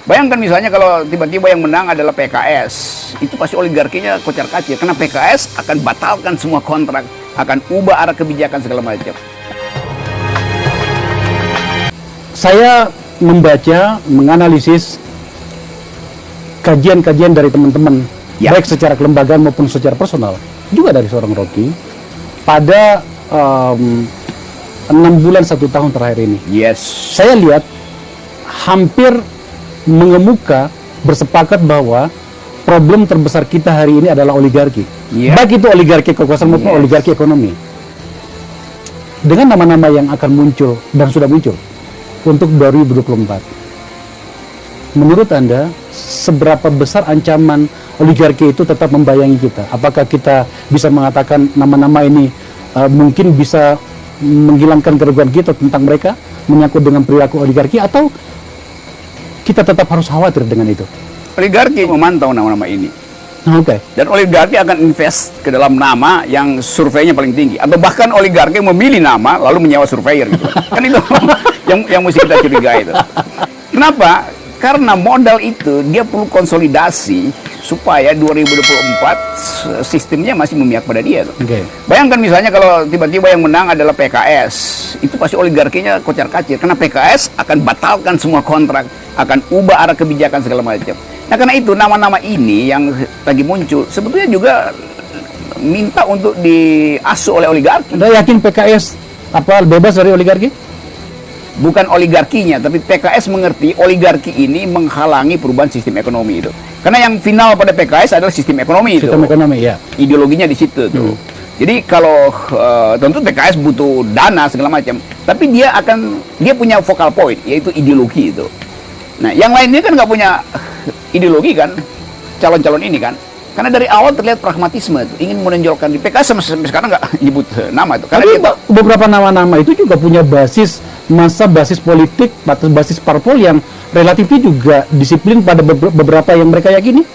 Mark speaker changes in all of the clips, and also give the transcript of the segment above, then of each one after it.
Speaker 1: Bayangkan misalnya kalau tiba-tiba yang menang adalah PKS, itu pasti oligarkinya kocar-kacir. Karena PKS akan batalkan semua kontrak, akan ubah arah kebijakan segala macam.
Speaker 2: Saya membaca, menganalisis kajian-kajian dari teman-teman, baik secara kelembagaan maupun secara personal, juga dari seorang Rocky, pada 6 bulan 1 tahun terakhir ini.
Speaker 1: Yes.
Speaker 2: Saya lihat hampir mengemuka bersepakat bahwa problem terbesar kita hari ini adalah oligarki. Baik itu oligarki kekuasaan maupun oligarki ekonomi. Dengan nama-nama yang akan muncul dan sudah muncul untuk 2024. Menurut Anda, seberapa besar ancaman oligarki itu tetap membayangi kita? Apakah kita bisa mengatakan nama-nama ini mungkin bisa menghilangkan keraguan kita tentang mereka, menyangkut dengan perilaku oligarki, atau kita tetap harus khawatir dengan itu?
Speaker 1: Oligarki memantau nama-nama ini.
Speaker 2: Oke.
Speaker 1: Dan oligarki akan invest ke dalam nama yang surveinya paling tinggi. Atau bahkan oligarki memilih nama lalu menyewa surveyor gitu. Kan itu yang mesti kita curigai itu. Kenapa? Karena modal itu dia perlu konsolidasi supaya 2024 sistemnya masih memihak pada dia.
Speaker 2: Okay.
Speaker 1: Bayangkan misalnya kalau tiba-tiba yang menang adalah PKS, itu pasti oligarkinya kocar-kacir. Karena PKS akan batalkan semua kontrak, akan ubah arah kebijakan segala macam. Nah karena itu nama-nama ini yang lagi muncul sebetulnya juga minta untuk diasuh oleh oligarki.
Speaker 2: Anda yakin PKS bebas dari oligarki?
Speaker 1: Bukan oligarkinya, tapi PKS mengerti oligarki ini menghalangi perubahan sistem ekonomi itu. Karena yang final pada PKS adalah sistem ekonomi itu.
Speaker 2: Sistem ekonomi, ya.
Speaker 1: Ideologinya di situ tuh. Jadi kalau tentu PKS butuh dana segala macam, tapi dia punya focal point, yaitu ideologi itu. Nah, yang lainnya kan nggak punya ideologi kan, calon-calon ini kan. Karena dari awal terlihat pragmatisme itu, ingin menonjolkan di PKS sampai sekarang nggak nyebut nama itu. Karena
Speaker 2: beberapa nama-nama itu juga punya basis politik, basis parpol yang relatifnya juga disiplin pada beberapa yang mereka yakini.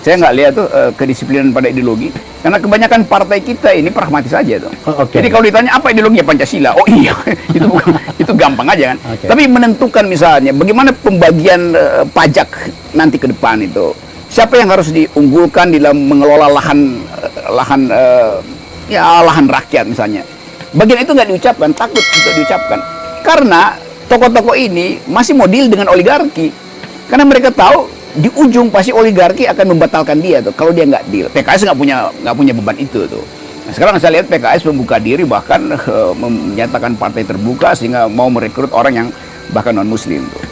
Speaker 1: Saya nggak lihat tuh kedisiplinan pada ideologi, karena kebanyakan partai kita ini pragmatis aja tuh. Jadi kalau ditanya apa ideologinya Pancasila, oh iya itu gampang aja kan. Tapi menentukan misalnya bagaimana pembagian pajak nanti ke depan itu, siapa yang harus diunggulkan dalam mengelola lahan rakyat misalnya, bagian itu nggak diucapkan, takut untuk diucapkan, karena tokoh-tokoh ini masih mau deal dengan oligarki, karena mereka tahu di ujung pasti oligarki akan membatalkan dia tuh kalau dia nggak deal. PKS nggak punya beban itu tuh. Nah, sekarang saya lihat PKS membuka diri, bahkan menyatakan partai terbuka sehingga mau merekrut orang yang bahkan non muslim tuh.